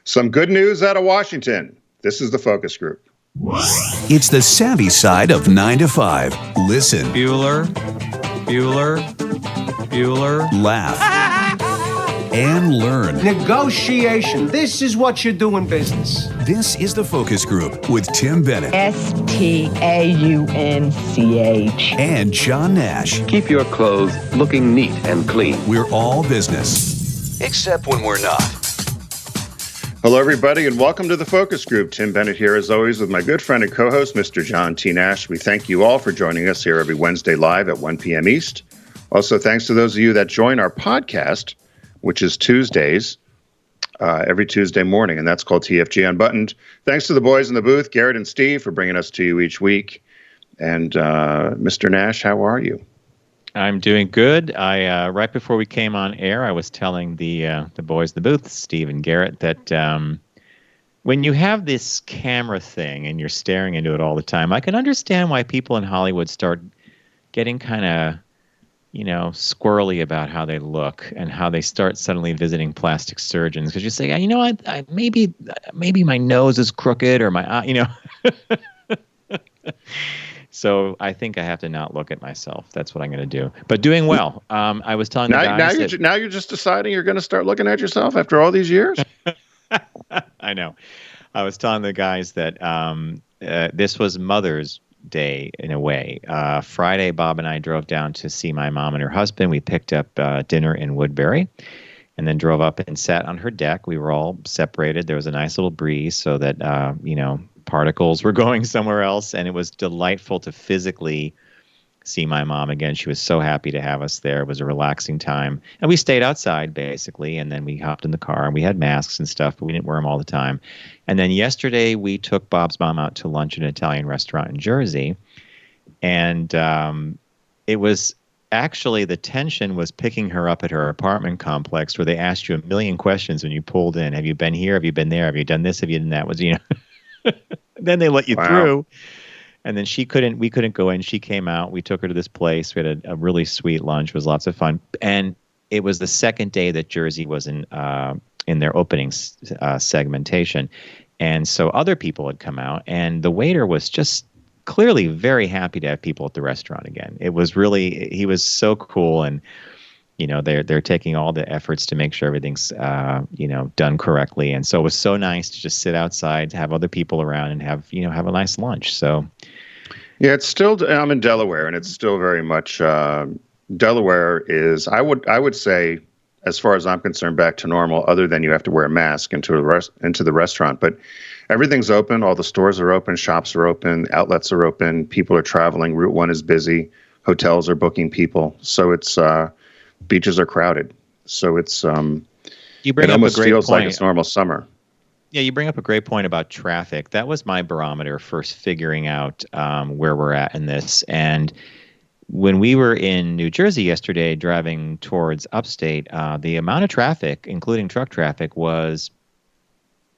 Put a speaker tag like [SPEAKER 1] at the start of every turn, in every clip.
[SPEAKER 1] Some good news out of Washington. This is the focus group.
[SPEAKER 2] It's the savvy side of 9 to 5. Listen.
[SPEAKER 3] Bueller.
[SPEAKER 2] Laugh. And learn.
[SPEAKER 4] Negotiation. This is what you do in business.
[SPEAKER 2] This is the focus group with Tim Bennett.
[SPEAKER 5] Staunch.
[SPEAKER 2] And John Nash.
[SPEAKER 6] Keep your clothes looking neat and clean.
[SPEAKER 2] We're all business. Except when we're not.
[SPEAKER 1] Hello, everybody, and welcome to the focus group. Tim Bennett here, as always, with my good friend and co-host, Mr. John T. Nash. We thank you all for joining us here every Wednesday live at 1 p.m. East. Also, thanks to those of you that join our podcast, which is Tuesdays, every Tuesday morning, and that's called TFG Unbuttoned. Thanks to the boys in the booth, Garrett and Steve, for bringing us to you each week. And Mr. Nash, how are you?
[SPEAKER 3] I'm doing good. I right before we came on air, I was telling the boys in the booth, Steve and Garrett, that when you have this camera thing and you're staring into it all the time, I can understand why people in Hollywood start getting kind of, squirrely about how they look and how they start suddenly visiting plastic surgeons, because you say, you know what, maybe my nose is crooked or my eye, So I think I have to not look at myself. That's what I'm going to do. But doing well. I was telling the guys
[SPEAKER 1] now you're just deciding you're going to start looking at yourself after all these years?
[SPEAKER 3] I know. I was telling the guys that this was Mother's Day in a way. Friday, Bob and I drove down to see my mom and her husband. We picked up dinner in Woodbury and then drove up and sat on her deck. We were all separated. There was a nice little breeze so that, particles were going somewhere else, and it was delightful to physically see my mom again. She was so happy to have us there. It was a relaxing time, and we stayed outside basically, and then we hopped in the car, and we had masks and stuff, but we didn't wear them all the time. And then yesterday we took Bob's mom out to lunch at an Italian restaurant in Jersey, and it was actually, the tension was picking her up at her apartment complex, where they asked you a million questions when you pulled in. Have you been here? Have you been there? Have you done this? Have you done that? Then they let you through, and then we couldn't go in. She came out. We took her to this place. We had a really sweet lunch. It was lots of fun, and it was the second day that Jersey was in their opening segmentation, and so other people had come out, and the waiter was just clearly very happy to have people at the restaurant again. It was really, he was so cool, and they're taking all the efforts to make sure everything's done correctly, and so it was so nice to just sit outside, to have other people around, and have a nice lunch. So
[SPEAKER 1] yeah, it's still, I'm in Delaware, and it's still very much Delaware is, I would say, as far as I'm concerned, back to normal, other than you have to wear a mask into the restaurant. But everything's open. All the stores are open. Shops are open. Outlets are open. People are traveling. Route 1 is busy. Hotels are booking people. So it's beaches are crowded. So it's
[SPEAKER 3] you bring
[SPEAKER 1] it
[SPEAKER 3] up
[SPEAKER 1] almost
[SPEAKER 3] a great
[SPEAKER 1] feels
[SPEAKER 3] point.
[SPEAKER 1] like it's normal summer.
[SPEAKER 3] Yeah, you bring up a great point about traffic. That was my barometer first figuring out where we're at in this. And when we were in New Jersey yesterday driving towards upstate, the amount of traffic, including truck traffic, was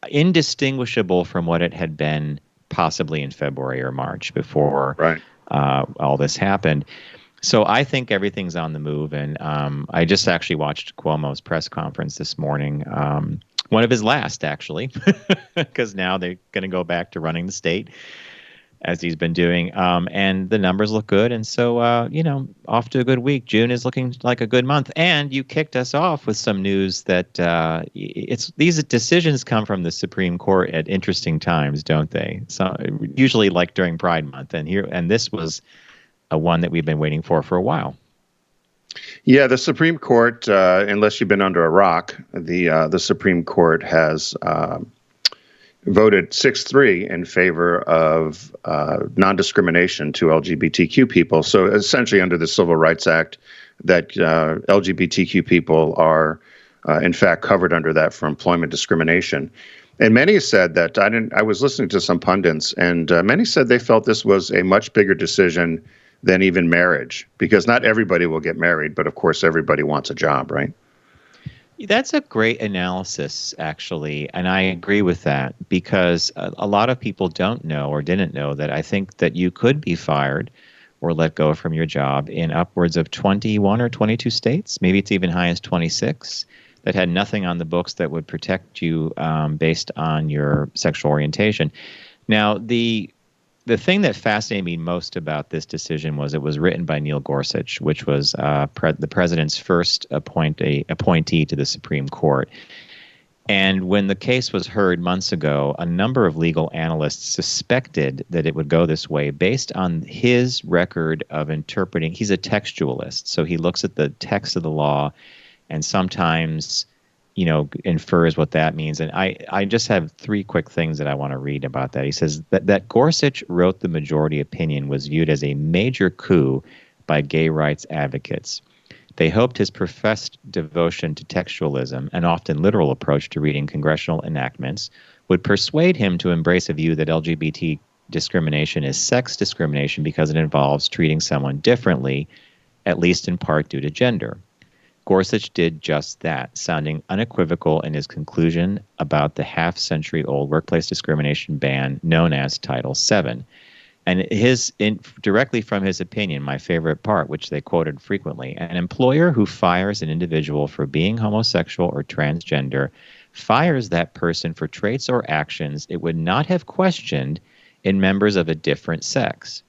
[SPEAKER 3] indistinguishable from what it had been possibly in February or March before all this happened. So I think everything's on the move, and I just actually watched Cuomo's press conference this morning, one of his last, actually, because now they're going to go back to running the state, as he's been doing, and the numbers look good, and so, off to a good week. June is looking like a good month, and you kicked us off with some news that these decisions come from the Supreme Court at interesting times, don't they? So usually like during Pride Month, and this was a one that we've been waiting for a while.
[SPEAKER 1] Yeah, the Supreme Court, unless you've been under a rock, the Supreme Court has voted 6-3 in favor of non-discrimination to LGBTQ people. So essentially under the Civil Rights Act, that LGBTQ people are in fact covered under that for employment discrimination. And many said that, I was listening to some pundits, and many said they felt this was a much bigger decision than even marriage, because not everybody will get married, but of course everybody wants a job, right?
[SPEAKER 3] That's a great analysis, actually, and I agree with that, because a lot of people don't know or didn't know that I think that you could be fired or let go from your job in upwards of 21 or 22 states. Maybe it's even high as 26. that had nothing on the books that would protect you based on your sexual orientation. Now, the thing that fascinated me most about this decision was it was written by Neil Gorsuch, which was the president's first appointee to the Supreme Court. And when the case was heard months ago, a number of legal analysts suspected that it would go this way based on his record of interpreting. He's a textualist, so he looks at the text of the law and sometimes, infers what that means. And I just have three quick things that I want to read about that. He says that Gorsuch wrote the majority opinion was viewed as a major coup by gay rights advocates. They hoped his professed devotion to textualism, an often literal approach to reading congressional enactments, would persuade him to embrace a view that LGBT discrimination is sex discrimination because it involves treating someone differently, at least in part due to gender. Gorsuch did just that, sounding unequivocal in his conclusion about the half-century-old workplace discrimination ban known as Title VII. And directly from his opinion, my favorite part, which they quoted frequently, an employer who fires an individual for being homosexual or transgender fires that person for traits or actions it would not have questioned in members of a different sex.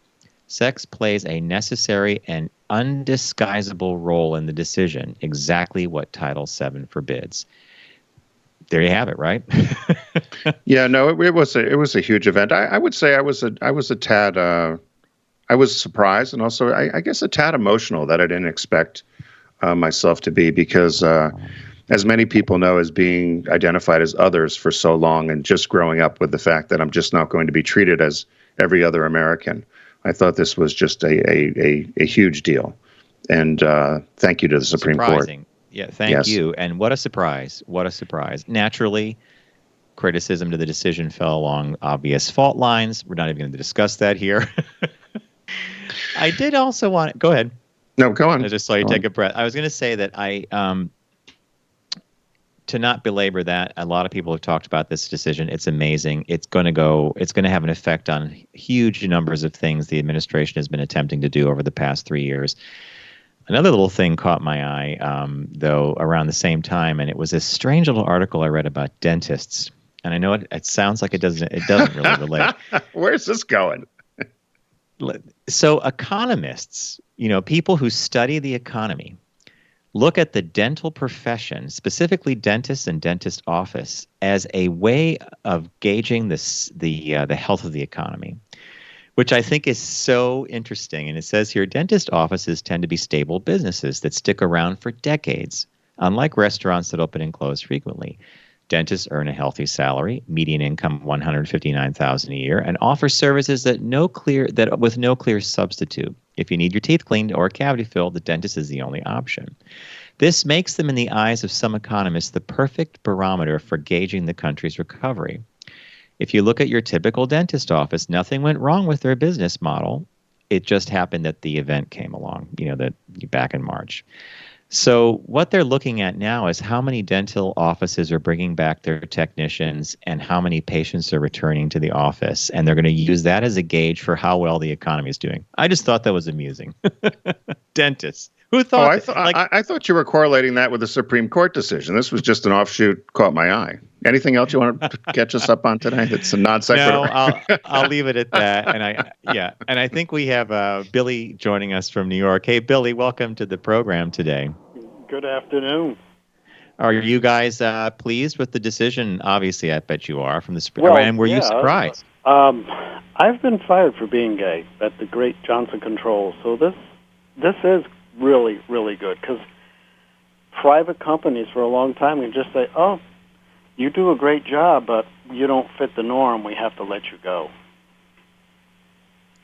[SPEAKER 3] Sex plays a necessary and undisguisable role in the decision, exactly what Title VII forbids. There you have it, right?
[SPEAKER 1] Yeah, no, it was a huge event. I would say I was a tad I was surprised and also I guess a tad emotional that I didn't expect myself to be because as many people know, as being identified as others for so long and just growing up with the fact that I'm just not going to be treated as every other American, I thought this was just a huge deal. And thank you to the Supreme Court.
[SPEAKER 3] Yeah, thank you. And what a surprise. What a surprise. Naturally, criticism to the decision fell along obvious fault lines. We're not even going to discuss that here. I did also want to... Go ahead.
[SPEAKER 1] No, go on.
[SPEAKER 3] I just saw you take a breath. I was going to say that to not belabor that, a lot of people have talked about this decision. It's amazing. It's going to have an effect on huge numbers of things the administration has been attempting to do over the past 3 years. Another little thing caught my eye, though, around the same time, and it was this strange little article I read about dentists. And I know it sounds like it doesn't really relate.
[SPEAKER 1] Where's this going?
[SPEAKER 3] So economists, people who study the economy, look at the dental profession, specifically dentists and dentist office, as a way of gauging the health of the economy, which I think is so interesting. And it says here, dentist offices tend to be stable businesses that stick around for decades, unlike restaurants that open and close frequently. Dentists earn a healthy salary, median income $159,000 a year, and offer services with no clear substitute. If you need your teeth cleaned or a cavity filled, the dentist is the only option. This makes them, in the eyes of some economists, the perfect barometer for gauging the country's recovery. If you look at your typical dentist office, nothing went wrong with their business model. It just happened that the event came along, back in March. So what they're looking at now is how many dental offices are bringing back their technicians and how many patients are returning to the office. And they're going to use that as a gauge for how well the economy is doing. I just thought that was amusing. Dentists. Who thought?
[SPEAKER 1] I thought you were correlating that with the Supreme Court decision. This was just an offshoot, caught my eye. Anything else you want to catch us up on today? That's a non sequitur.
[SPEAKER 3] No, I'll leave it at that. And I think we have Billy joining us from New York. Hey, Billy, welcome to the program today.
[SPEAKER 5] Good afternoon.
[SPEAKER 3] Are you guys pleased with the decision? Obviously, I bet you are from the Supreme Court. And were you surprised?
[SPEAKER 5] I've been fired for being gay at the great Johnson Controls. So this is really, really good because private companies for a long time can just say, oh, you do a great job, but you don't fit the norm. We have to let you go.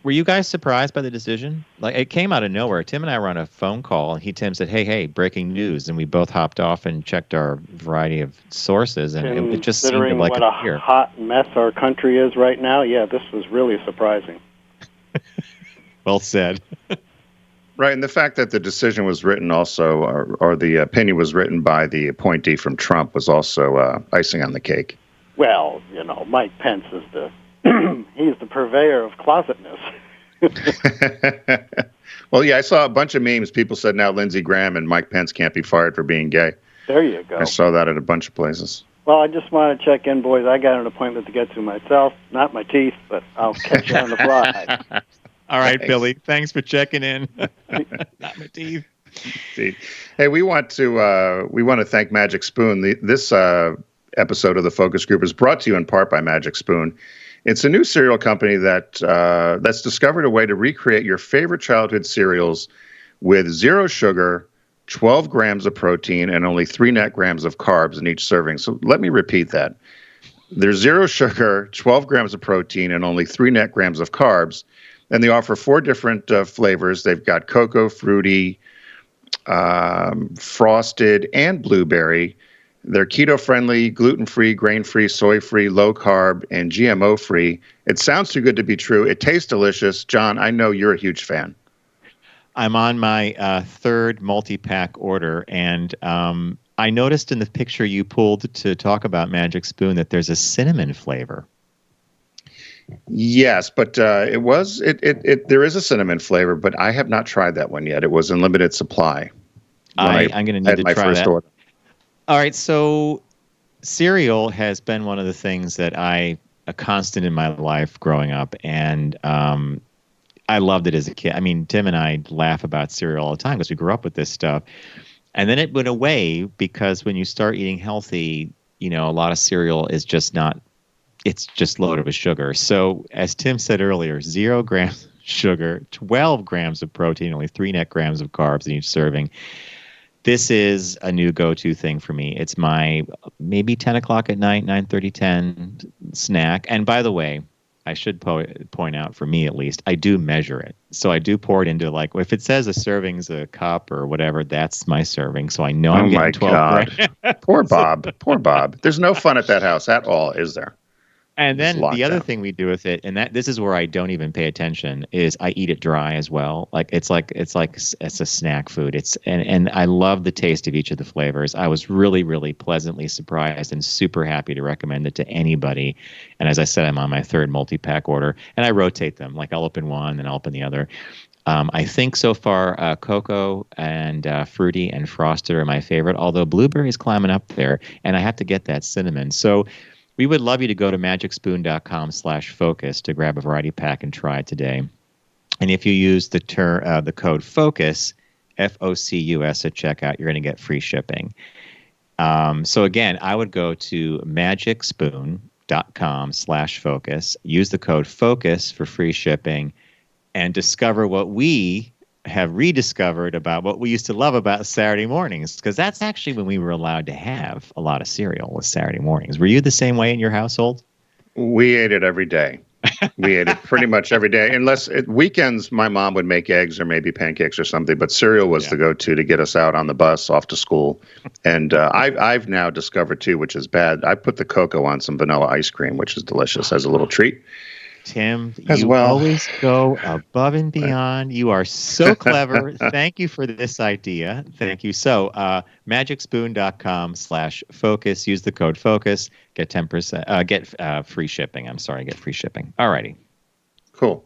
[SPEAKER 3] Were you guys surprised by the decision? Like, it came out of nowhere. Tim and I were on a phone call, and Tim said, hey, breaking news. And we both hopped off and checked our variety of sources, and it just seemed like
[SPEAKER 5] what a hot mess our country is right now, yeah, this was really surprising.
[SPEAKER 3] Well said.
[SPEAKER 1] Right, and the fact that the decision was written also, or the opinion was written by the appointee from Trump was also icing on the cake.
[SPEAKER 5] Well, Mike Pence is he's the purveyor of closetness.
[SPEAKER 1] Well, yeah, I saw a bunch of memes. People said now Lindsey Graham and Mike Pence can't be fired for being gay.
[SPEAKER 5] There you go.
[SPEAKER 1] I saw that at a bunch of places.
[SPEAKER 5] Well, I just want to check in, boys. I got an appointment to get to myself. Not my teeth, but I'll catch you on the fly.
[SPEAKER 3] All right,
[SPEAKER 1] Thanks.
[SPEAKER 3] Billy. Thanks for checking in. Not my teeth.
[SPEAKER 1] Indeed. Hey, we want to thank Magic Spoon. This episode of the Focus Group is brought to you in part by Magic Spoon. It's a new cereal company that's discovered a way to recreate your favorite childhood cereals with 0 sugar, 12 grams of protein, and only 3 net grams of carbs in each serving. So let me repeat that. There's 0 sugar, 12 grams of protein, and only 3 net grams of carbs. And they offer 4 different flavors. They've got cocoa, fruity, frosted, and blueberry. They're keto-friendly, gluten-free, grain-free, soy-free, low-carb, and GMO-free. It sounds too good to be true. It tastes delicious. John, I know you're a huge fan.
[SPEAKER 3] I'm on my 3rd multi-pack order, and I noticed in the picture you pulled to talk about Magic Spoon that there's a cinnamon flavor.
[SPEAKER 1] Yes, but there is a cinnamon flavor, but I have not tried that one yet. It was in limited supply.
[SPEAKER 3] I'm going to need to try that.
[SPEAKER 1] Order.
[SPEAKER 3] All right, so cereal has been one of the things that a constant in my life growing up, and I loved it as a kid. I mean, Tim and I laugh about cereal all the time because we grew up with this stuff. And then it went away because when you start eating healthy, a lot of cereal is just not, it's just loaded with sugar. So as Tim said earlier, 0 grams of sugar, 12 grams of protein, only 3 net grams of carbs in each serving. This is a new go-to thing for me. It's my maybe 10 o'clock at night, 9:30, 10 snack. And by the way, I should point out, for me at least, I do measure it. So I do pour it into, like, if it says a serving's a cup or whatever, that's my serving. So I know I'm getting 12 grams.
[SPEAKER 1] Poor Bob. Poor Bob. There's no fun at that house at all, is there?
[SPEAKER 3] And then the other thing we do with it, and this is where I don't even pay attention, is I eat it dry as well. It's a snack food. And I love the taste of each of the flavors. I was really, really pleasantly surprised and super happy to recommend it to anybody. And as I said, I'm on my 3rd multi-pack order, and I rotate them. Like, I'll open one, then I'll open the other. I think so far cocoa and fruity and frosted are my favorite, although blueberry is climbing up there, and I have to get that cinnamon. So we would love you to go to magicspoon.com/focus to grab a variety pack and try it today. And if you use the code FOCUS, FOCUS at checkout, you're going to get free shipping. So again, I would go to magicspoon.com/focus, use the code FOCUS for free shipping, and discover what we have rediscovered about what we used to love about Saturday mornings, because that's actually when we were allowed to have a lot of cereal, was Saturday mornings. Were you the same way in your household?
[SPEAKER 1] We ate it every day. We ate it pretty much every day, unless weekends my mom would make eggs or maybe pancakes or something, but cereal was the go-to to get us out on the bus off to school. And I've now discovered too, which is bad, I put the cocoa on some vanilla ice cream, which is delicious as a little treat.
[SPEAKER 3] Tim, you always go above and beyond. You are so clever. Thank you for this idea. Thank you. So magicspoon.com/focus. Use the code FOCUS. Get 10%. Get free shipping. Get free shipping. All righty.
[SPEAKER 1] Cool.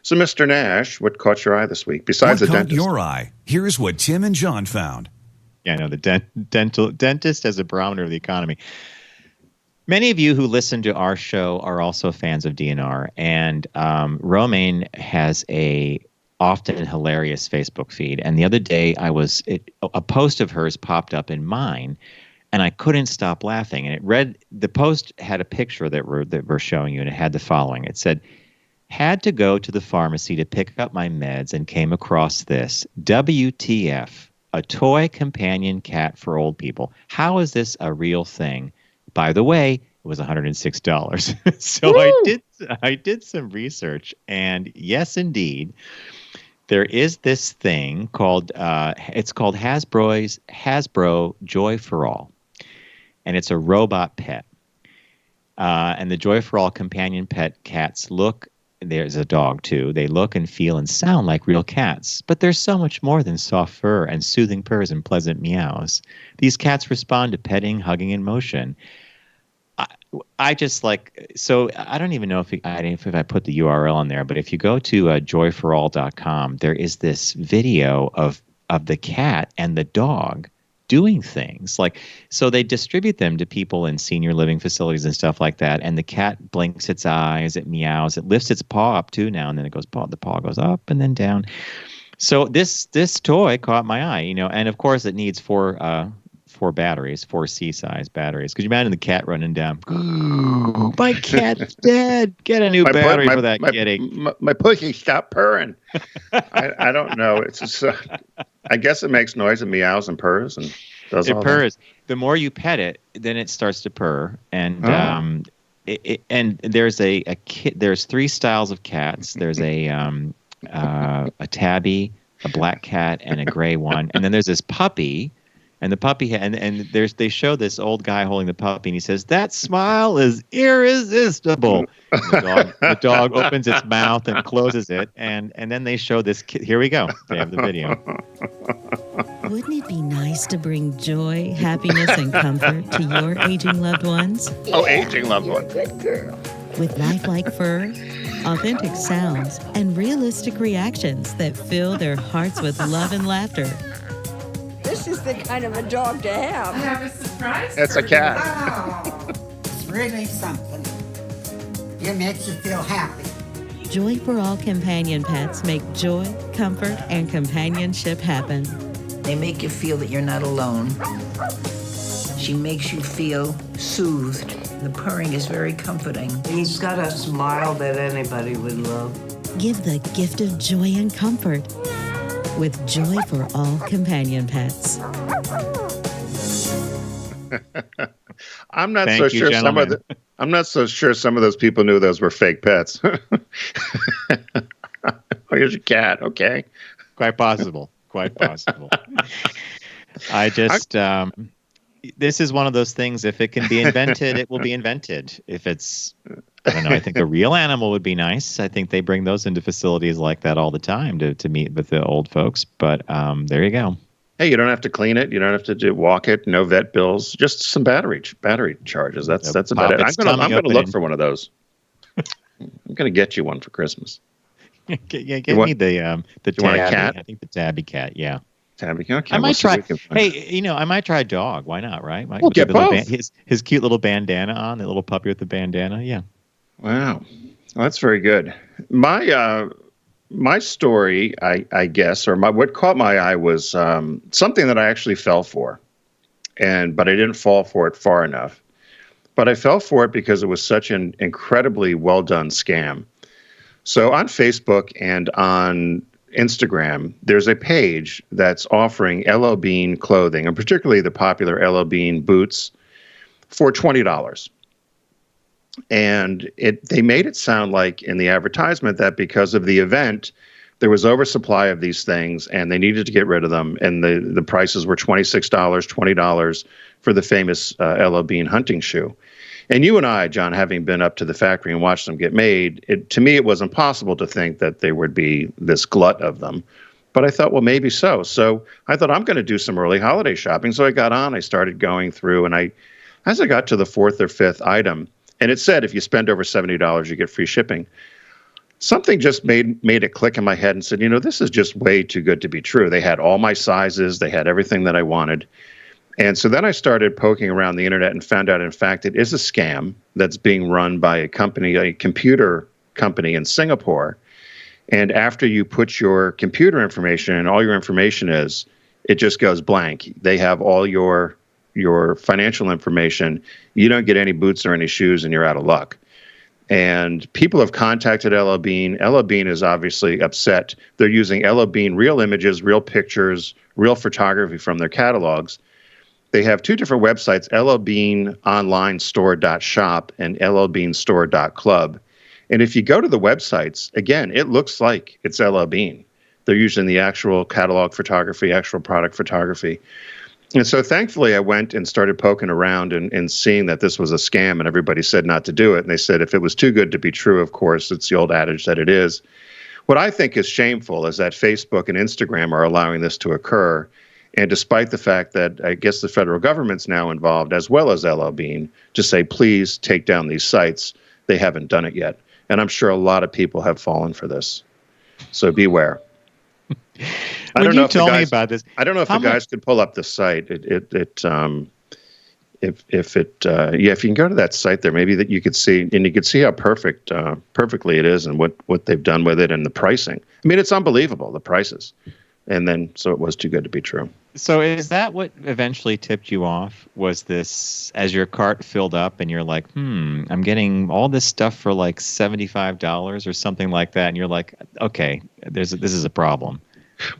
[SPEAKER 1] So, Mr. Nash, what caught your eye this week besides the dentist?
[SPEAKER 2] Your eye. Here's what Tim and John found.
[SPEAKER 3] Yeah, no, the dentist as a barometer of the economy. Many of you who listen to our show are also fans of DNR, and Romaine has a often hilarious Facebook feed. And the other day, a post of hers popped up in mine, and I couldn't stop laughing. And the post had a picture that we're showing you, and it had the following. It said, "Had to go to the pharmacy to pick up my meds and came across this. WTF, a toy companion cat for old people. How is this a real thing? By the way, it was $106. So woo! I did some research, and yes, indeed, there is this thing called it's called Hasbro Joy for All, and it's a robot pet. And the Joy for All companion pet cats there's a dog too. They look and feel and sound like real cats, but there's so much more than soft fur and soothing purrs and pleasant meows. These cats respond to petting, hugging, and motion. I just so I don't even know if I put the URL on there, but if you go to joyforall.com, there is this video of the cat and the dog doing things like, so they distribute them to people in senior living facilities and stuff like that. And the cat blinks its eyes, it meows, it lifts its paw up too now, and then the paw goes up and then down. So this toy caught my eye, and of course it needs four batteries, 4C size batteries. Could you imagine the cat running down? Ooh, my cat's dead. Get a new battery for that kitty.
[SPEAKER 1] My pussy, stop purring. I don't know. It's just, I guess it makes noise and meows and purrs and does all
[SPEAKER 3] purrs.
[SPEAKER 1] that.
[SPEAKER 3] The more you pet it, then it starts to purr. And and there's there's 3 styles of cats. There's a tabby, a black cat, and a gray one. And then there's this puppy. And the puppy, they show this old guy holding the puppy, and he says, "That smile is irresistible." The dog opens its mouth and closes it, and then they show this kid. Here we go. They have the video.
[SPEAKER 7] Wouldn't it be nice to bring joy, happiness, and comfort to your aging loved ones?
[SPEAKER 1] Oh, aging loved one.
[SPEAKER 7] Good girl. With lifelike fur, authentic sounds, and realistic reactions that fill their hearts with love and laughter.
[SPEAKER 8] This is the kind of a dog to have.
[SPEAKER 9] I have a surprise.
[SPEAKER 1] It's a cat.
[SPEAKER 9] Oh, it's really something. It makes you feel happy.
[SPEAKER 7] Joy for all companion pets make joy, comfort, and companionship happen.
[SPEAKER 10] They make you feel that you're not alone. She makes you feel soothed. The purring is very comforting.
[SPEAKER 11] He's got a smile that anybody would love.
[SPEAKER 7] Give the gift of joy and comfort with Joy for all companion pets.
[SPEAKER 1] I'm not
[SPEAKER 3] Thank
[SPEAKER 1] so
[SPEAKER 3] you,
[SPEAKER 1] sure
[SPEAKER 3] gentlemen.
[SPEAKER 1] I'm not so sure some of those people knew those were fake pets. Oh, here's your cat. Okay.
[SPEAKER 3] Quite possible. Quite possible. I just, this is one of those things, if it can be invented, it will be invented. If it's, I don't know, I think a real animal would be nice. I think they bring those into facilities like that all the time to meet with the old folks. But there you go.
[SPEAKER 1] Hey, you don't have to clean it. You don't have to walk it. No vet bills. Just some battery charges. That's about it. I'm gonna look for one of those. I'm gonna get you one for Christmas.
[SPEAKER 3] Get me the tabby.
[SPEAKER 1] Want a cat?
[SPEAKER 3] I think the tabby cat. Yeah.
[SPEAKER 1] Tabby. Okay.
[SPEAKER 3] I might try. Hey, I might try a dog. Why not? Right?
[SPEAKER 1] We'll get both.
[SPEAKER 3] His cute little bandana on. The little puppy with the bandana. Yeah.
[SPEAKER 1] Wow. Well, that's very good. My story, I guess, or what caught my eye was something that I actually fell for, but I didn't fall for it far enough. But I fell for it because it was such an incredibly well done scam. So on Facebook and on Instagram, there's a page that's offering LL Bean clothing, and particularly the popular LL Bean boots, for $20. And they made it sound like in the advertisement that because of the event, there was oversupply of these things and they needed to get rid of them. And the prices were $26, $20 for the famous LL Bean hunting shoe. And you and I, John, having been up to the factory and watched them get made, to me, it was impossible to think that there would be this glut of them. But I thought, well, maybe so. So I thought I'm going to do some early holiday shopping. So I started going through, and as I got to the 4th or 5th item, and it said if you spend over $70, you get free shipping. Something just made it click in my head and said, this is just way too good to be true. They had all my sizes. They had everything that I wanted. And so then I started poking around the internet and found out, in fact, it is a scam that's being run by a computer company in Singapore. And after you put your computer information and all your information it just goes blank. They have all your financial information. You don't get any boots or any shoes, and you're out of luck. And people have contacted LL Bean. LL Bean is obviously upset. They're using LL Bean real images, real pictures, real photography from their catalogs. They have 2 different websites, llbeanonlinestore.shop and llbeanstore.club. And if you go to the websites, again, it looks like it's LL Bean. They're using the actual catalog photography, actual product photography. And so thankfully, I went and started poking around and seeing that this was a scam, and everybody said not to do it. And they said if it was too good to be true, of course, it's the old adage that it is. What I think is shameful is that Facebook and Instagram are allowing this to occur. And despite the fact that I guess the federal government's now involved, as well as LL Bean, to say, please take down these sites, they haven't done it yet. And I'm sure a lot of people have fallen for this. So beware. I don't
[SPEAKER 3] when
[SPEAKER 1] know
[SPEAKER 3] you
[SPEAKER 1] if the
[SPEAKER 3] told me
[SPEAKER 1] guys,
[SPEAKER 3] about this,
[SPEAKER 1] I don't know if the guys could pull up the site. If you can go to that site there, maybe that you could see, and you could see how perfectly it is, and what they've done with it, and the pricing. I mean, it's unbelievable, the prices. And then, so it was too good to be true.
[SPEAKER 3] So is that what eventually tipped you off? Was this as your cart filled up and you're like, I'm getting all this stuff for like $75 or something like that, and you're like, okay, this is a problem.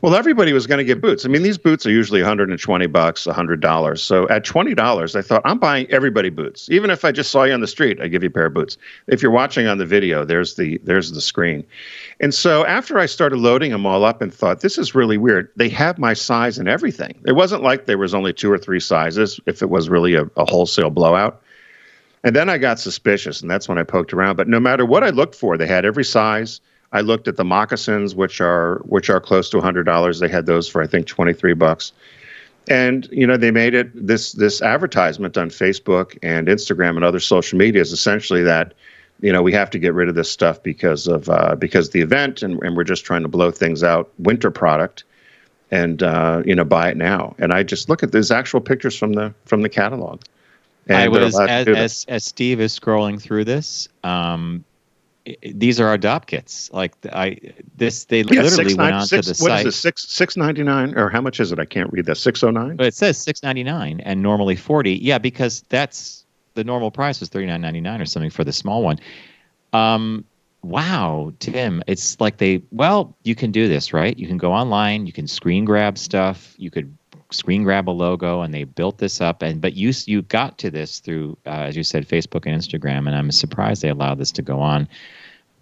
[SPEAKER 1] Well, everybody was going to get boots. I mean, these boots are usually $120, $100. So at $20, I thought, I'm buying everybody boots. Even if I just saw you on the street, I give you a pair of boots. If you're watching on the video, there's the screen. And so after I started loading them all up and thought, this is really weird, they have my size and everything. It wasn't like there was only 2 or 3 sizes if it was really a wholesale blowout. And then I got suspicious, and that's when I poked around. But no matter what I looked for, they had every size. I looked at the moccasins, which are close to $100. They had those for, I think, $23. And, they made it this advertisement on Facebook and Instagram and other social media is essentially that, we have to get rid of this stuff because of the event, and we're just trying to blow things out, winter product, and buy it now. And I just look at these actual pictures from the catalog. And
[SPEAKER 3] I was as Steve is scrolling through this. These are adopt kits. Like they literally went onto the site.
[SPEAKER 1] What is it? $6.99 or how much is it? I can't read that. $6.09.
[SPEAKER 3] But it says $6.99 and normally $40. Yeah, because that's the normal price was $39.99 or something for the small one. Wow, Tim, it's like you can do this, right? You can go online, you can screen grab stuff, you could screen grab a logo, and they built this up. But you got to this through, as you said, Facebook and Instagram, and I'm surprised they allowed this to go on.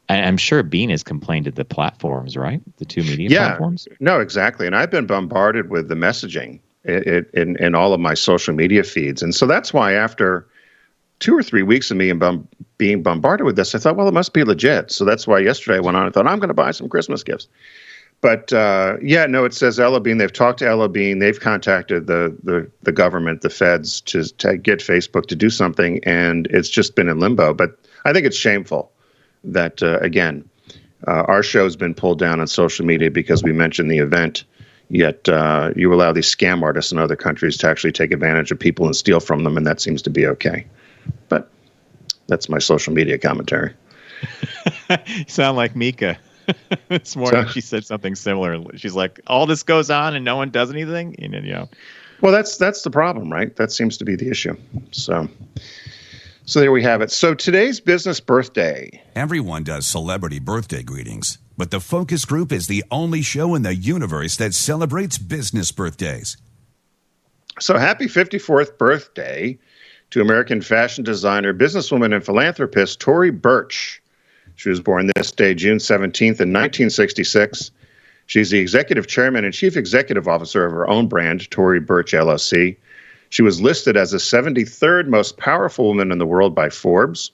[SPEAKER 3] And I'm sure Bean has complained to the platforms, right? The two media platforms.
[SPEAKER 1] No, exactly. And I've been bombarded with the messaging in all of my social media feeds, and so that's why after 2 or 3 weeks of me being bombarded with this, I thought, well, it must be legit. So that's why yesterday I went on and thought, I'm going to buy some Christmas gifts. But it says Ella Bean. They've talked to Ella Bean. They've contacted the government, the feds, to get Facebook to do something, and it's just been in limbo. But I think it's shameful that, our show's been pulled down on social media because we mentioned the event, yet you allow these scam artists in other countries to actually take advantage of people and steal from them, and that seems to be okay. But that's my social media commentary.
[SPEAKER 3] You sound like Mika. This morning she said something similar. She's like, all this goes on and no one does anything.
[SPEAKER 1] Well, that's the problem, right? That seems to be the issue. So there we have it. So today's business birthday.
[SPEAKER 2] Everyone does celebrity birthday greetings, but the Focus Group is the only show in the universe that celebrates business birthdays.
[SPEAKER 1] So happy 54th birthday to American fashion designer, businesswoman, and philanthropist Tory Burch. She was born this day, June 17th in 1966. She's the executive chairman and chief executive officer of her own brand, Tory Burch LLC. She was listed as the 73rd most powerful woman in the world by Forbes.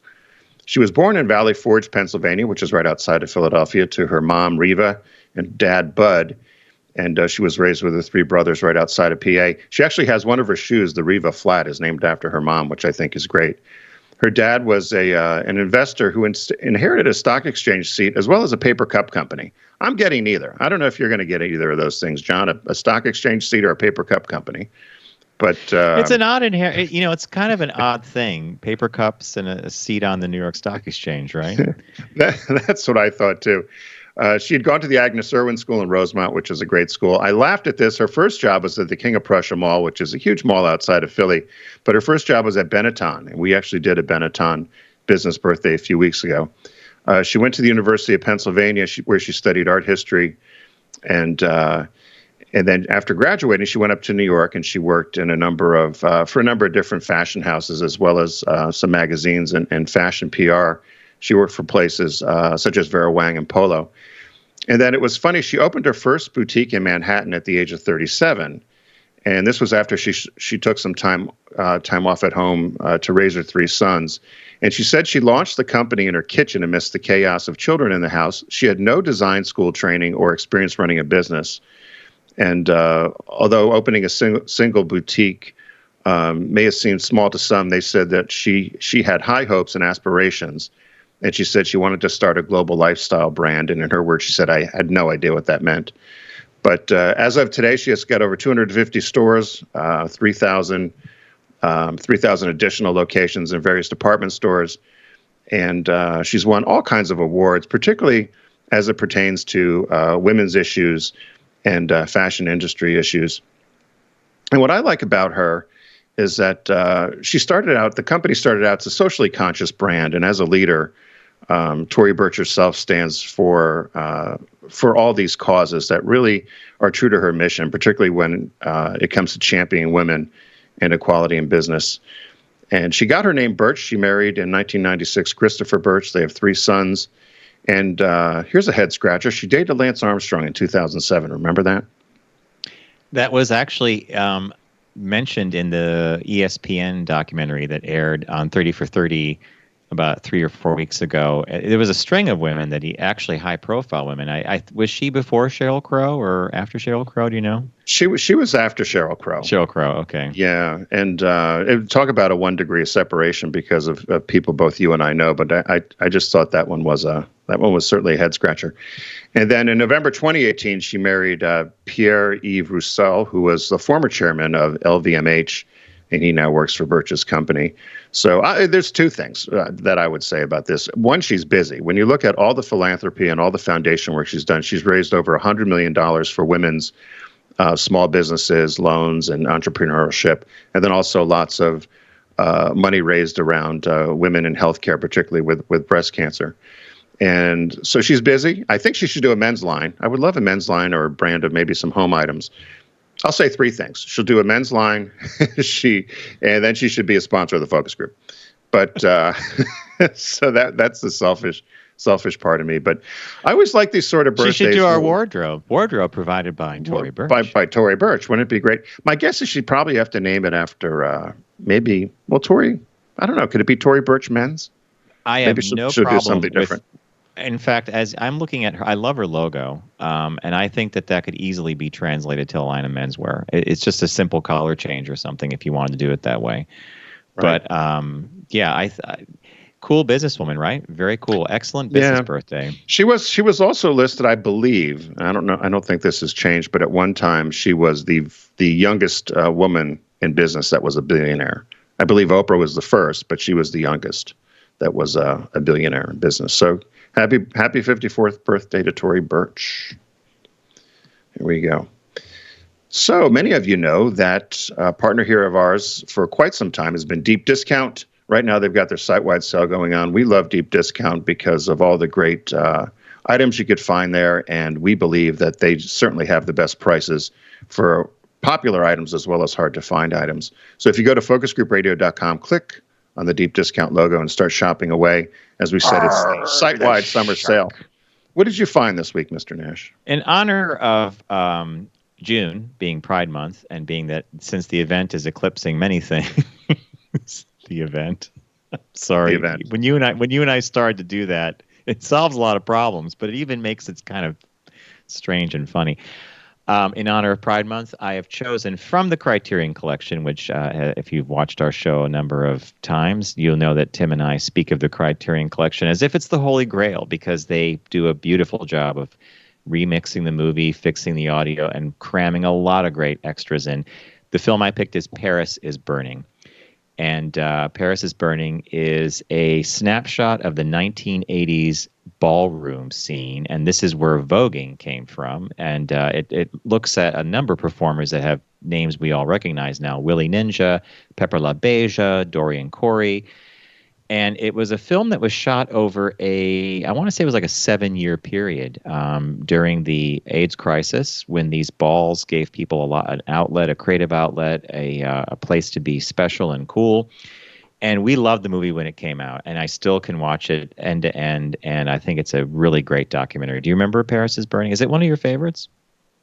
[SPEAKER 1] She was born in Valley Forge, Pennsylvania, which is right outside of Philadelphia, to her mom, Reva, and dad, Bud. And she was raised with her 3 brothers right outside of PA. She actually has one of her shoes, the Reva Flat, is named after her mom, which I think is great. Her dad was an investor who inherited a stock exchange seat as well as a paper cup company. I'm getting neither. I don't know if you're going to get either of those things, John, a stock exchange seat or a paper cup company. But
[SPEAKER 3] it's an odd it's kind of an odd thing. Paper cups and a seat on the New York Stock Exchange, right?
[SPEAKER 1] That's what I thought, too. She had gone to the Agnes Irwin School in Rosemont, which is a great school. I laughed at this. Her first job was at the King of Prussia Mall, which is a huge mall outside of Philly. But her first job was at Benetton, and we actually did a Benetton business birthday a few weeks ago. She went to the University of Pennsylvania, where she studied art history. And then after graduating, she went up to New York, and she worked in for a number of different fashion houses, as well as some magazines and fashion PR. She worked for places such as Vera Wang and Polo. And then it was funny, she opened her first boutique in Manhattan at the age of 37. And this was after she took some time off at home to raise her 3 sons. And she said she launched the company in her kitchen amidst the chaos of children in the house. She had no design school training or experience running a business. And although opening a single boutique may have seemed small to some, they said that she had high hopes and aspirations. And she said she wanted to start a global lifestyle brand. And in her words, she said, I had no idea what that meant. But as of today, she has got over 250 stores, 3,000 additional locations in various department stores. And she's won all kinds of awards, particularly as it pertains to women's issues and fashion industry issues. And what I like about her is that the company started out as a socially conscious brand. And as a leader, Tory Burch herself stands for all these causes that really are true to her mission, particularly when it comes to championing women and equality in business. And she got her name Burch. She married in 1996 Christopher Burch. They have 3 sons. And here's a head scratcher. She dated Lance Armstrong in 2007. Remember that?
[SPEAKER 3] That was actually mentioned in the ESPN documentary that aired on 30 for 30 about 3 or 4 weeks ago. There was a string of women that he actually high-profile women. Was she before Sheryl Crow or after Sheryl Crow? Do you know?
[SPEAKER 1] She was after Sheryl Crow.
[SPEAKER 3] Sheryl Crow, okay.
[SPEAKER 1] Yeah, and talk about a 1 degree of separation because of people both you and I know. But I just thought that one was certainly a head scratcher. And then in November 2018, she married Pierre-Yves Roussel, who was the former chairman of LVMH, and he now works for Burch's company. So there's 2 things that I would say about this. One, she's busy. When you look at all the philanthropy and all the foundation work she's done, she's raised over $100 million for women's small businesses, loans, and entrepreneurship, and then also lots of money raised around women in healthcare, particularly with breast cancer. And so she's busy. I think she should do a men's line. I would love a men's line or a brand of maybe some home items. I'll say 3 things. She'll do a men's line, and then she should be a sponsor of the focus group. But so that's the selfish part of me. But I always like these sort of birthdays.
[SPEAKER 3] She should do our wardrobe provided by Tory Burch.
[SPEAKER 1] By Tory Burch. Wouldn't it be great? My guess is she'd probably have to name it after Tory. I don't know. Could it be Tory Burch Men's?
[SPEAKER 3] I have no problem
[SPEAKER 1] do something different.
[SPEAKER 3] In fact, as I'm looking at her, I love her logo, and I think that could easily be translated to a line of menswear. It's just a simple color change or something if you wanted to do it that way. Right. But cool businesswoman, right? Very cool, excellent business birthday.
[SPEAKER 1] She was also listed, I believe. I don't know. I don't think this has changed, but at one time she was the youngest woman in business that was a billionaire. I believe Oprah was the first, but she was the youngest that was a billionaire in business. So. Happy 54th birthday to Tory Burch. Here we go. So many of you know that a partner here of ours for quite some time has been Deep Discount. Right now they've got their site-wide sale going on. We love Deep Discount because of all the great items you could find there, and we believe that they certainly have the best prices for popular items as well as hard-to-find items. So if you go to focusgroupradio.com, click on the Deep Discount logo and start shopping away. As we said, it's the site-wide summer sale. What did you find this week, Mr. Nash?
[SPEAKER 3] In honor of June being Pride Month, and being that since the event is eclipsing many things, the event. Sorry,
[SPEAKER 1] the event.
[SPEAKER 3] When you and I started to do that, it solves a lot of problems, but it even makes it kind of strange and funny. In honor of Pride Month, I have chosen from the Criterion Collection, which if you've watched our show a number of times, you'll know that Tim and I speak of the Criterion Collection as if it's the Holy Grail, because they do a beautiful job of remixing the movie, fixing the audio, and cramming a lot of great extras in. The film I picked is Paris is Burning. And Paris is Burning is a snapshot of the 1980s ballroom scene, and this is where voguing came from. And it looks at a number of performers that have names we all recognize now: Willie Ninja, Pepper LaBeija, Dorian Corey. And it was a film that was shot over I want to say it was like a 7-year period during the AIDS crisis, when these balls gave people an outlet, a creative outlet, a place to be special and cool. And we loved the movie when it came out, and I still can watch it end to end, and I think it's a really great documentary. Do you remember Paris is Burning? Is it one of your favorites?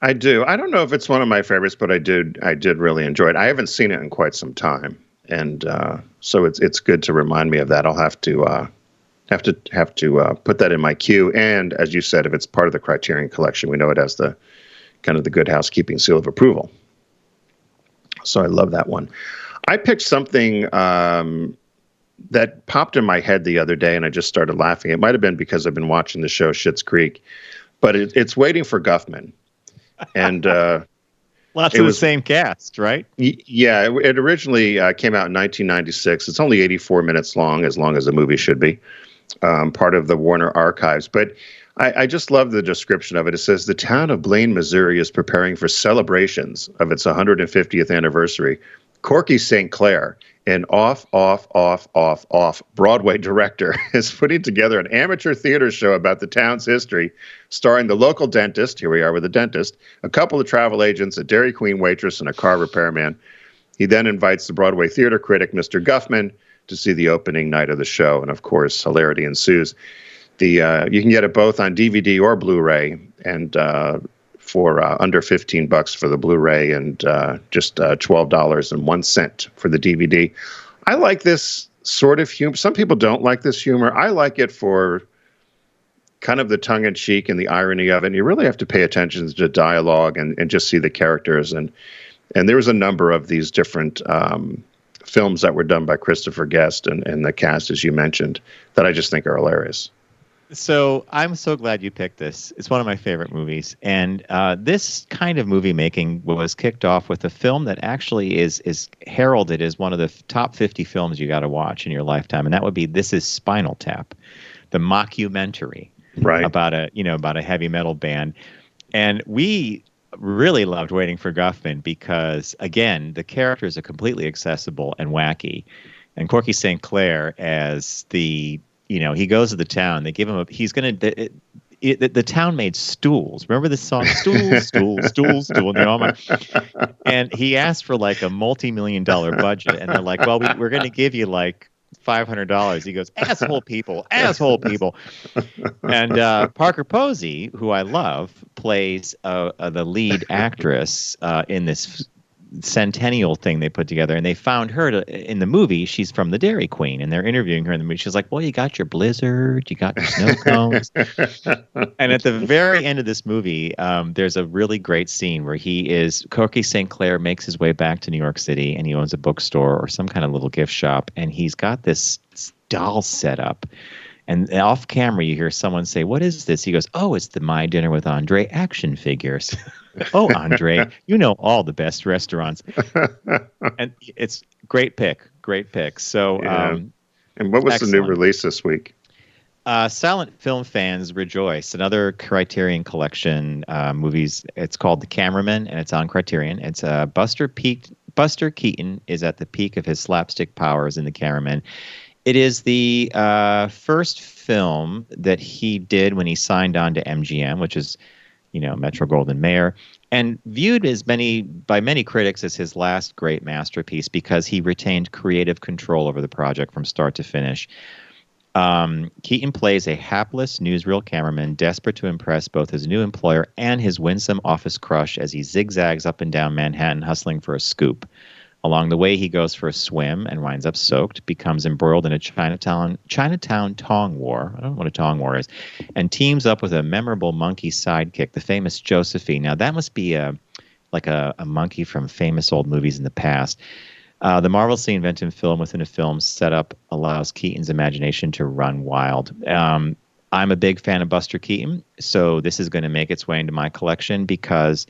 [SPEAKER 1] I do. I don't know if it's one of my favorites, but I did really enjoy it. I haven't seen it in quite some time, and so it's good to remind me of that. I'll have to put that in my queue. And as you said, if it's part of the Criterion Collection, we know it has the kind of the Good Housekeeping seal of approval. So I love that one. I picked something that popped in my head the other day, and I just started laughing. It might have been because I've been watching the show Schitt's Creek, but it's Waiting for Guffman. And
[SPEAKER 3] lots of the same cast, right?
[SPEAKER 1] Yeah, it originally came out in 1996. It's only 84 minutes long as the movie should be. Part of the Warner Archives. But I just love the description of it. It says, the town of Blaine, Missouri is preparing for celebrations of its 150th anniversary. Corky St. Clair, an off Broadway director, is putting together an amateur theater show about the town's history, starring the local dentist, here we are with a dentist, a couple of travel agents, a Dairy Queen waitress, and a car repairman. He then invites the Broadway theater critic, Mr. Guffman, to see the opening night of the show, and of course, hilarity ensues. You can get it both on DVD or Blu-ray, and for under $15 for the Blu-ray, and just $12.01 for the DVD. I like this sort of humor. Some people don't like this humor. I like it for kind of the tongue-in-cheek and the irony of it. And you really have to pay attention to the dialogue and just see the characters. And there was a number of these different films that were done by Christopher Guest and the cast, as you mentioned, that I just think are hilarious.
[SPEAKER 3] So I'm so glad you picked this. It's one of my favorite movies. And this kind of movie making was kicked off with a film that actually is heralded as one of the top 50 films you got to watch in your lifetime. And that would be This Is Spinal Tap, the mockumentary about a heavy metal band. And we really loved Waiting for Guffman because, again, the characters are completely accessible and wacky. And Corky St. Clair as the... he goes to the town. They give him the town made stools. Remember the song? Stools, stools, stools, stools. And he asked for like a multi-million-dollar budget. And they're like, well, we're going to give you like $500. He goes, asshole people. And Parker Posey, who I love, plays the lead actress in this centennial thing they put together, and they found her in the movie. She's from the Dairy Queen, and they're interviewing her in the movie. She's like, well, you got your blizzard, you got your snow cones. And at the very end of this movie, there's a really great scene where Corky St. Clair makes his way back to New York City, and he owns a bookstore or some kind of little gift shop, and he's got this doll set up. And off camera, you hear someone say, what is this? He goes, oh, it's the My Dinner with Andre action figures. Oh, Andre, you know all the best restaurants. And it's great pick. So,
[SPEAKER 1] yeah. And what was excellent. The new release this week?
[SPEAKER 3] Silent film fans rejoice. Another Criterion Collection movies. It's called The Cameraman, and it's on Criterion. It's Buster Keaton is at the peak of his slapstick powers in The Cameraman. It is the first film that he did when he signed on to MGM, which is, Metro-Goldwyn-Mayer, and viewed by many critics as his last great masterpiece because he retained creative control over the project from start to finish. Keaton plays a hapless newsreel cameraman desperate to impress both his new employer and his winsome office crush as he zigzags up and down Manhattan hustling for a scoop. Along the way, he goes for a swim and winds up soaked, becomes embroiled in a Chinatown tong war. I don't know what a tong war is, and teams up with a memorable monkey sidekick, the famous Josephine. Now, that must be a monkey from famous old movies in the past. The marvelously inventive film within a film setup allows Keaton's imagination to run wild. I'm a big fan of Buster Keaton, so this is going to make its way into my collection because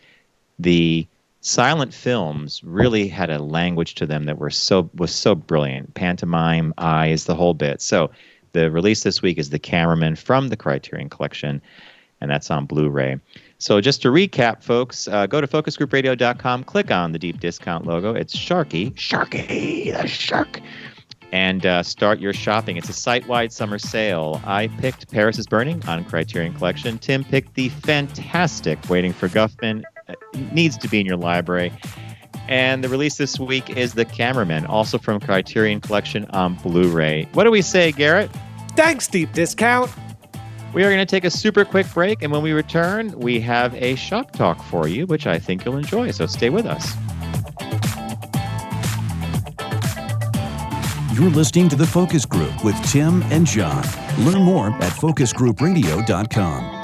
[SPEAKER 3] the silent films really had a language to them that was so brilliant. Pantomime, eyes, the whole bit. So the release this week is The Cameraman from the Criterion Collection, and that's on Blu-ray. So just to recap, folks, go to focusgroupradio.com, click on the deep discount logo. It's Sharky the Shark, and start your shopping. It's a site-wide summer sale. I picked Paris is Burning on Criterion Collection. Tim picked the fantastic Waiting for Guffman. Needs to be in your library. And the release this week is The Cameraman, also from Criterion Collection on Blu-ray. What do we say, Garrett?
[SPEAKER 12] Thanks, Deep Discount.
[SPEAKER 3] We are going to take a super quick break, and when we return, we have a shop talk for you, which I think you'll enjoy, so stay with us.
[SPEAKER 2] You're listening to The Focus Group with Tim and John. Learn more at focusgroupradio.com.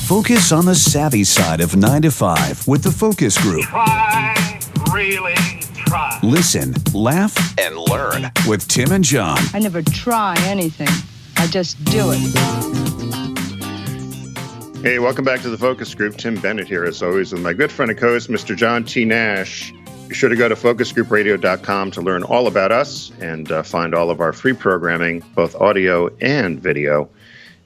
[SPEAKER 2] Focus on the savvy side of 9 to 5 with the Focus Group.
[SPEAKER 13] Try, really try.
[SPEAKER 2] Listen, laugh, and learn with Tim and John.
[SPEAKER 14] I never try anything. I just do it.
[SPEAKER 1] Hey, welcome back to the Focus Group. Tim Bennett here, as always, with my good friend and co-host, Mr. John T. Nash. Be sure to go to focusgroupradio.com to learn all about us and find all of our free programming, both audio and video.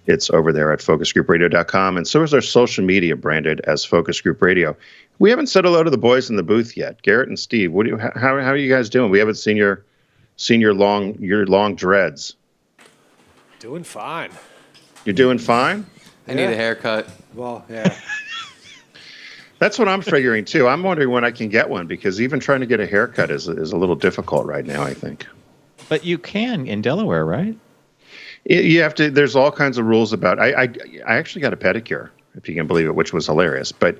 [SPEAKER 1] It's over there at focusgroupradio.com, and so is our social media branded as Focus Group Radio. We haven't said hello to the boys in the booth yet. Garrett and Steve, how are you guys doing? We haven't seen your long dreads.
[SPEAKER 12] Doing fine.
[SPEAKER 1] You're doing fine?
[SPEAKER 15] I need a haircut.
[SPEAKER 12] Well, yeah.
[SPEAKER 1] That's what I'm figuring, too. I'm wondering when I can get one, because even trying to get a haircut is a little difficult right now, I think.
[SPEAKER 3] But you can in Delaware, right?
[SPEAKER 1] You have to. There's all kinds of rules about. I actually got a pedicure, if you can believe it, which was hilarious. But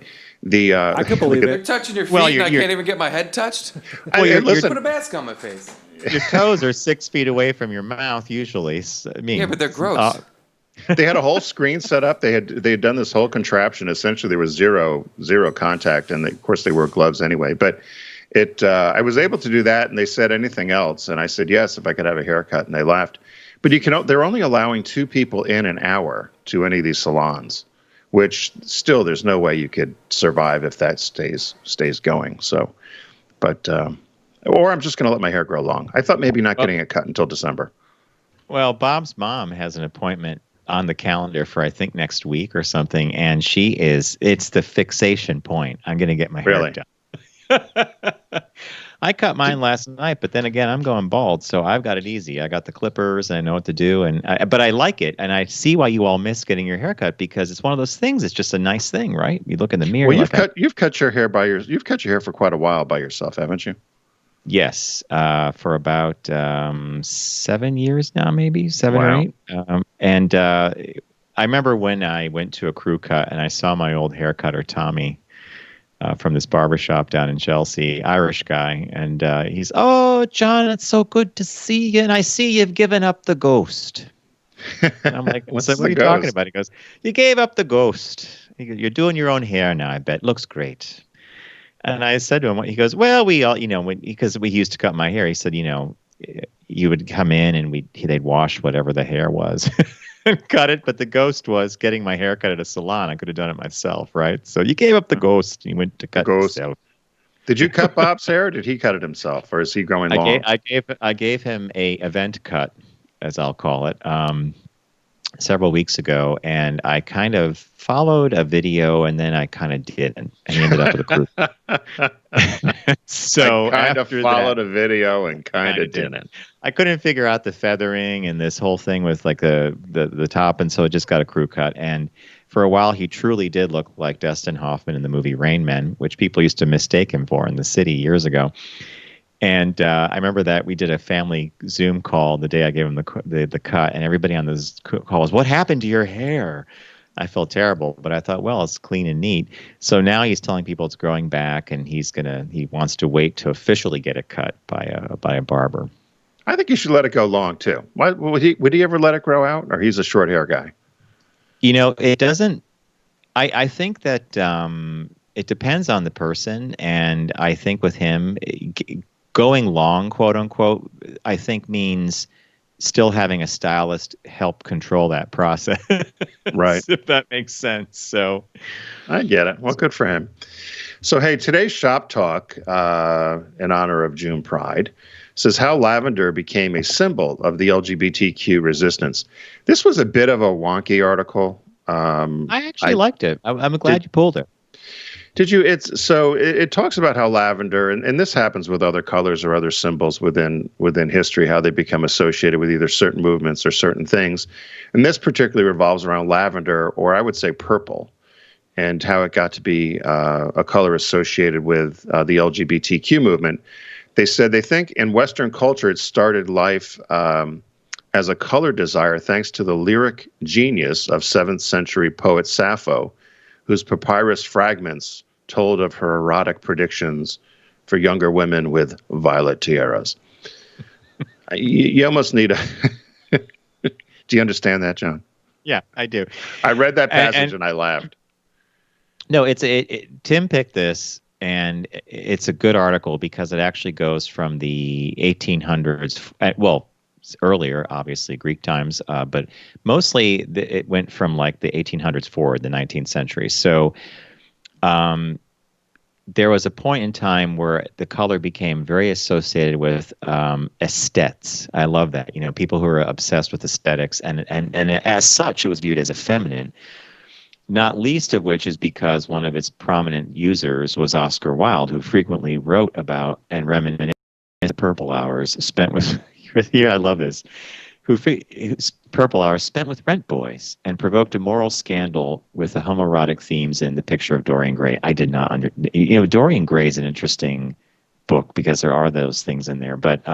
[SPEAKER 12] I could believe it.
[SPEAKER 15] They're touching your feet, and I can't even get my head touched.
[SPEAKER 1] Listen,
[SPEAKER 15] put a mask on my face.
[SPEAKER 3] Your toes are 6 feet away from your mouth usually.
[SPEAKER 15] Yeah, but they're gross.
[SPEAKER 1] They had a whole screen set up. They had done this whole contraption. Essentially, there was zero contact, and of course they wore gloves anyway. But I was able to do that, and they said anything else, and I said yes if I could have a haircut, and they laughed. But they're only allowing 2 people in an hour to any of these salons, which still there's no way you could survive if that stays going. So, but or I'm just going to let my hair grow long. I thought maybe not getting a cut until December.
[SPEAKER 3] Well, Bob's mom has an appointment on the calendar for I think next week or something, and it's the fixation point. I'm going to get my hair done. I cut mine last night, but then again, I'm going bald, so I've got it easy. I got the clippers, and I know what to do, but I like it, and I see why you all miss getting your haircut, because it's one of those things. It's just a nice thing, right? You look in the mirror.
[SPEAKER 1] Well, you've cut your hair you've cut your hair for quite a while by yourself, haven't you?
[SPEAKER 3] Yes, for about 7 years now, maybe 7 or 8. And I remember when I went to a crew cut, and I saw my old hair cutter, Tommy, from this barbershop down in Chelsea, Irish guy. And he's, "Oh, John, it's so good to see you. And I see you've given up the ghost." And I'm like, what are you talking about? He goes, "You gave up the ghost. You're doing your own hair now, I bet. Looks great." And I said to him, he goes, "Well, we all, because we used to cut my hair." He said, you would come in and they'd wash whatever the hair was and cut it. But the ghost was getting my hair cut at a salon. I could have done it myself, right? So you gave up the ghost. And you went to cut yourself.
[SPEAKER 1] Did you cut Bob's hair, or did he cut it himself, or is he growing long?
[SPEAKER 3] I gave him a event cut, as I'll call it, several weeks ago, and I kind of followed a video, and then I kind of didn't. And he ended up with a crew. So
[SPEAKER 1] I kind of followed a video and kind of didn't.
[SPEAKER 3] I couldn't figure out the feathering and this whole thing with like the top, and so it just got a crew cut. And for a while, he truly did look like Dustin Hoffman in the movie Rain Man, which people used to mistake him for in the city years ago. And I remember that we did a family Zoom call the day I gave him the cut, and everybody on this call was, "What happened to your hair?" I felt terrible, but I thought, well, it's clean and neat. So now he's telling people it's growing back, and he wants to wait to officially get it cut by a barber.
[SPEAKER 1] I think you should let it go long too. Would he ever let it grow out, or he's a short hair guy?
[SPEAKER 3] It doesn't. I think that it depends on the person, and I think with him, going long, quote unquote, I think means still having a stylist help control that process.
[SPEAKER 1] Right.
[SPEAKER 3] If that makes sense. So
[SPEAKER 1] I get it. Well, good for him. So, hey, today's shop talk in honor of June Pride says how lavender became a symbol of the LGBTQ resistance. This was a bit of a wonky article.
[SPEAKER 3] I actually liked it. I'm glad you pulled it.
[SPEAKER 1] Did you? It talks about how lavender, and this happens with other colors or other symbols within history, how they become associated with either certain movements or certain things. And this particularly revolves around lavender, or I would say purple, and how it got to be a color associated with the LGBTQ movement. They said they think in Western culture it started life as a color desire thanks to the lyric genius of 7th century poet Sappho, whose papyrus fragments told of her erotic predictions for younger women with violet tiaras. You almost need a... Do you understand that, John?
[SPEAKER 3] Yeah, I do.
[SPEAKER 1] I read that passage and I laughed.
[SPEAKER 3] No, Tim picked this, and it's a good article because it actually goes from the 1800s. Well, earlier, obviously, Greek times, but mostly it went from like the 1800s forward, the 19th century. So there was a point in time where the color became very associated with aesthetes. I love that. People who are obsessed with aesthetics, and as such, it was viewed as effeminate. Not least of which is because one of its prominent users was Oscar Wilde, who frequently wrote about and reminisced the purple hours spent with. I love this. Purple hours spent with rent boys, and provoked a moral scandal with the homoerotic themes in The Picture of Dorian Gray. I did not Dorian Gray is an interesting book because there are those things in there. But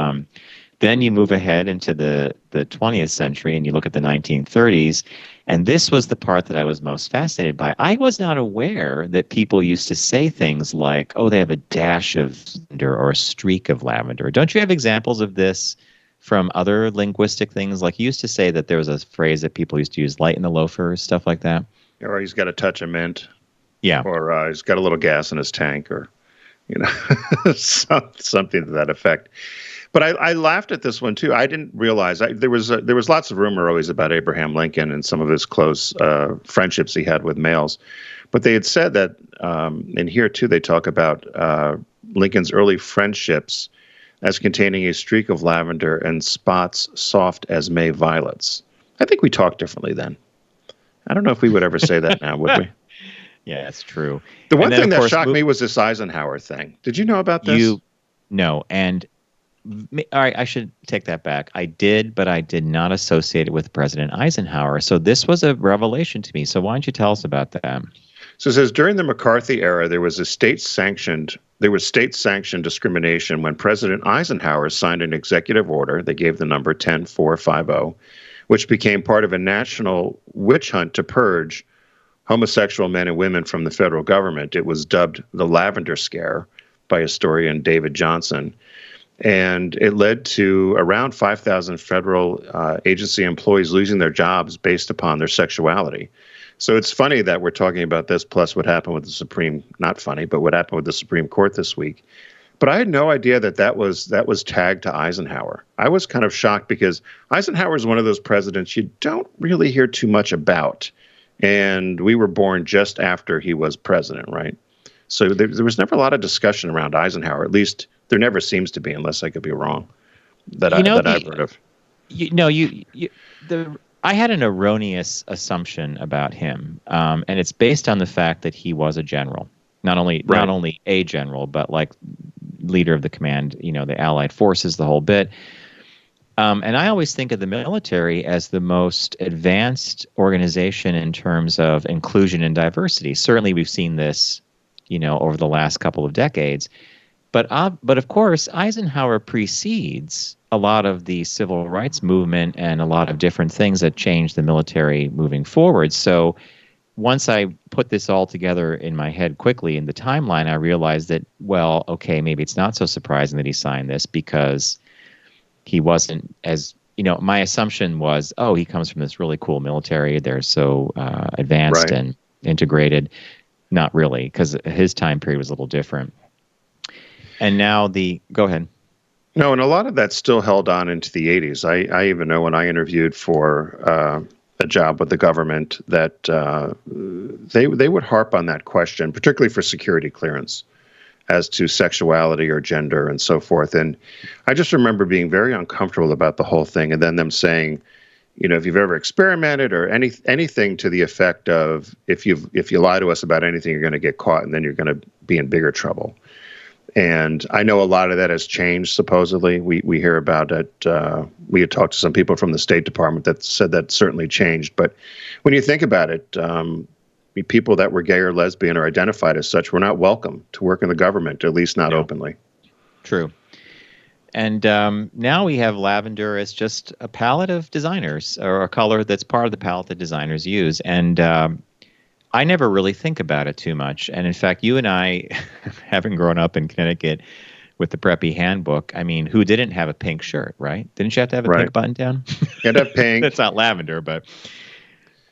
[SPEAKER 3] then you move ahead into the 20th century and you look at the 1930s, and this was the part that I was most fascinated by. I was not aware that people used to say things like, oh, they have a dash of lavender or a streak of lavender. Don't you have examples of this from other linguistic things? Like you used to say that there was a phrase that people used to use, light in the loafers, stuff like that.
[SPEAKER 1] Or he's got a touch of mint.
[SPEAKER 3] Yeah.
[SPEAKER 1] Or he's got a little gas in his tank, or something to that effect. But I laughed at this one too. I didn't realize there was lots of rumor always about Abraham Lincoln and some of his close friendships he had with males. But they had said that, and here too they talk about Lincoln's early friendships as containing a streak of lavender and spots soft as May violets. I think we talked differently then. I don't know if we would ever say that now, would we?
[SPEAKER 3] Yeah, it's true.
[SPEAKER 1] The one thing that shocked me was this Eisenhower thing. Did you know about this?
[SPEAKER 3] No, and all right, I should take that back. I did, but I did not associate it with President Eisenhower. So this was a revelation to me. So why don't you tell us about that?
[SPEAKER 1] So it says during the McCarthy era, there was state-sanctioned discrimination when President Eisenhower signed an executive order. They gave the number 10450, which became part of a national witch hunt to purge homosexual men and women from the federal government. It was dubbed the Lavender Scare by historian David Johnson. And it led to around 5,000 federal agency employees losing their jobs based upon their sexuality. So it's funny that we're talking about this, plus what happened with not funny, but what happened with the Supreme Court this week. But I had no idea that was tagged to Eisenhower. I was kind of shocked because Eisenhower is one of those presidents you don't really hear too much about. And we were born just after he was president, right? So there was never a lot of discussion around Eisenhower. At least there never seems to be, unless I could be wrong, that I've heard of.
[SPEAKER 3] I had an erroneous assumption about him, and it's based on the fact that he was a general, not only a general, but like leader of the command, the Allied forces, the whole bit. And I always think of the military as the most advanced organization in terms of inclusion and diversity. Certainly, we've seen this, over the last couple of decades. But of course, Eisenhower precedes a lot of the civil rights movement and a lot of different things that changed the military moving forward. So once I put this all together in my head quickly in the timeline, I realized that, well, okay, maybe it's not so surprising that he signed this because he wasn't as, my assumption was, oh, he comes from this really cool military. They're so advanced and integrated. Not really, because his time period was a little different. And now go ahead.
[SPEAKER 1] No, and a lot of that still held on into the 80s. I even know when I interviewed for a job with the government that they would harp on that question, particularly for security clearance, as to sexuality or gender and so forth. And I just remember being very uncomfortable about the whole thing, and then them saying, if you've ever experimented or anything to the effect of if you lie to us about anything, you're going to get caught, and then you're going to be in bigger trouble. And I know a lot of that has changed, supposedly. We hear about it. We had talked to some people from the State Department that said that certainly changed. But when you think about it, people that were gay or lesbian or identified as such were not welcome to work in the government, at least not openly.
[SPEAKER 3] True. And now we have lavender as just a palette of designers, or a color that's part of the palette that designers use. And I never really think about it too much. And in fact, you and I, having grown up in Connecticut with the Preppy Handbook, I mean, who didn't have a pink shirt, right? Didn't you have to have a pink button down?
[SPEAKER 1] You had to have pink.
[SPEAKER 3] That's not lavender, but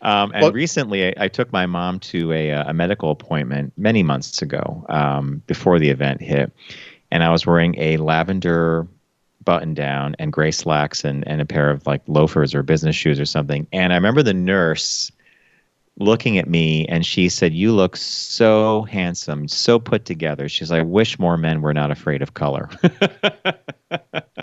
[SPEAKER 3] And recently, I took my mom to a medical appointment many months ago, before the event hit, and I was wearing a lavender button-down and gray slacks and a pair of like loafers or business shoes or something. And I remember the nurse looking at me, and she said, "You look so handsome, so put together." She's like, "I wish more men were not afraid of color."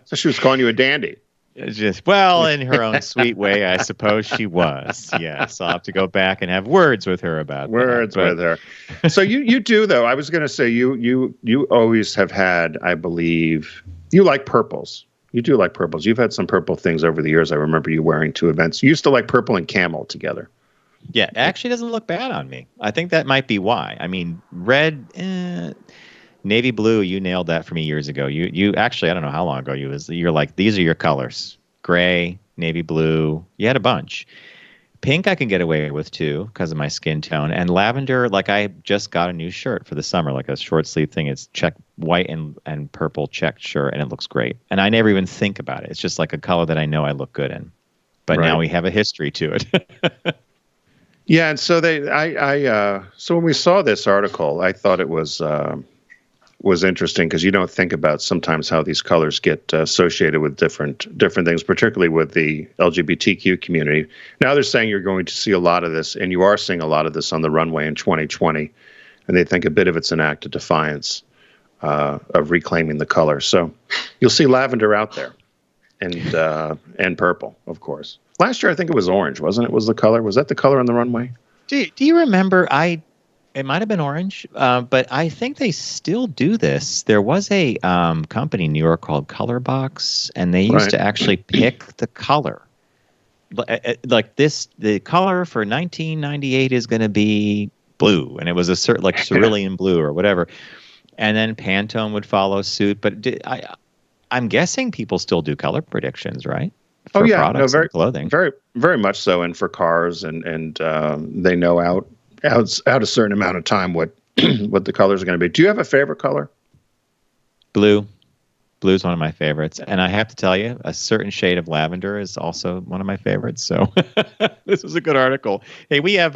[SPEAKER 1] So she was calling you a dandy.
[SPEAKER 3] Just, well, in her own sweet way, I suppose she was. Yes, I'll have to go back and have words with her about
[SPEAKER 1] words with her. So you do, though. I was going to say you always have had, I believe, you like purples. You do like purples. You've had some purple things over the years. I remember you wearing to events. You used to like purple and camel together.
[SPEAKER 3] Yeah, it actually doesn't look bad on me. I think that might be why. I mean, red, navy blue, you nailed that for me years ago. You actually, I don't know how long ago you're like, these are your colors. Gray, navy blue. You had a bunch. Pink I can get away with too because of my skin tone. And lavender, like I just got a new shirt for the summer, like a short sleeve thing. It's check white and purple checked shirt, and it looks great. And I never even think about it. It's just like a color that I know I look good in. But now we have a history to it.
[SPEAKER 1] Yeah, and so so when we saw this article, I thought it was interesting because you don't think about sometimes how these colors get associated with different things, particularly with the LGBTQ community. Now they're saying you're going to see a lot of this, and you are seeing a lot of this on the runway in 2020, and they think a bit of it's an act of defiance of reclaiming the color. So you'll see lavender out there, and purple, of course. Last year, I think it was orange, wasn't it? Was the color? Was that the color on the runway?
[SPEAKER 3] Do you remember? It might have been orange, but I think they still do this. There was a company in New York called Color Box, and they used to actually pick the color. Like the color for 1998 is going to be blue, and it was a certain like cerulean blue or whatever. And then Pantone would follow suit. But I'm guessing people still do color predictions, right? For products and clothing.
[SPEAKER 1] Very, very much so. And for cars, and they know out a certain amount of time what the colors are going to be. Do you have a favorite color?
[SPEAKER 3] Blue. Blue is one of my favorites. And I have to tell you, a certain shade of lavender is also one of my favorites. So this was a good article. Hey, we have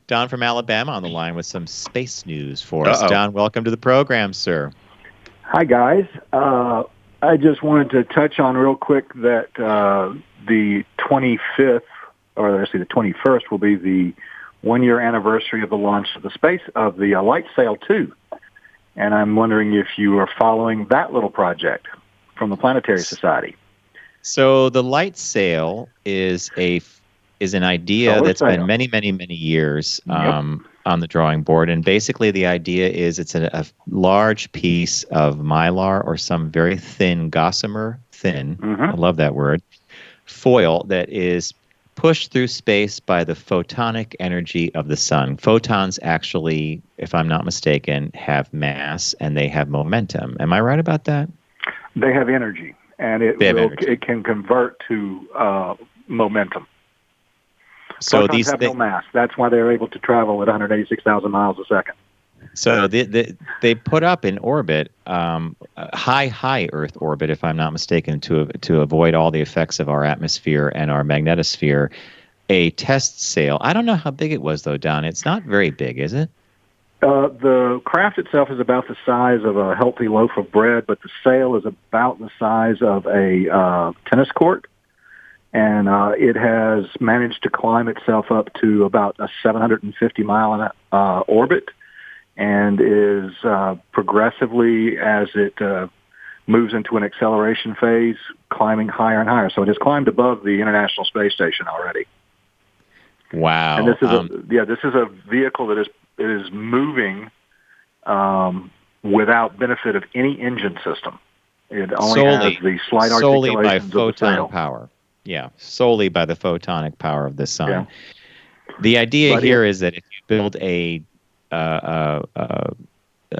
[SPEAKER 3] Don from Alabama on the line with some space news for us. Don, welcome to the program, sir.
[SPEAKER 16] Hi, guys. I just wanted to touch on real quick that the 25th, or actually the 21st, will be the 1-year anniversary of the launch of the Light Sail 2. And I'm wondering if you are following that little project from the Planetary Society.
[SPEAKER 3] So the Light Sail is an idea that's been many, many, many years on the drawing board. And basically the idea is it's a large piece of mylar or some very thin, gossamer thin, I love that word, foil that is pushed through space by the photonic energy of the sun. Photons actually, if I'm not mistaken, have mass and they have momentum. Am I right about that?
[SPEAKER 16] They have energy, and it can convert to momentum.
[SPEAKER 3] So
[SPEAKER 16] Photons have no mass. That's why they're able to travel at 186,000 miles a second.
[SPEAKER 3] So they put up in orbit, high Earth orbit, if I'm not mistaken, to avoid all the effects of our atmosphere and our magnetosphere, a test sail. I don't know how big it was, though, Don. It's not very big, is it?
[SPEAKER 16] The craft itself is about the size of a healthy loaf of bread, but the sail is about the size of a tennis court. And it has managed to climb itself up to about a 750-mile orbit, and is progressively, as it moves into an acceleration phase, climbing higher and higher. So it has climbed above the International Space Station already.
[SPEAKER 3] Wow!
[SPEAKER 16] And this is a vehicle that is moving without benefit of any engine system. It only has the slight articulations of the sail.
[SPEAKER 3] Power. Yeah, solely by the photonic power of the sun. Yeah. The idea here is that if you build a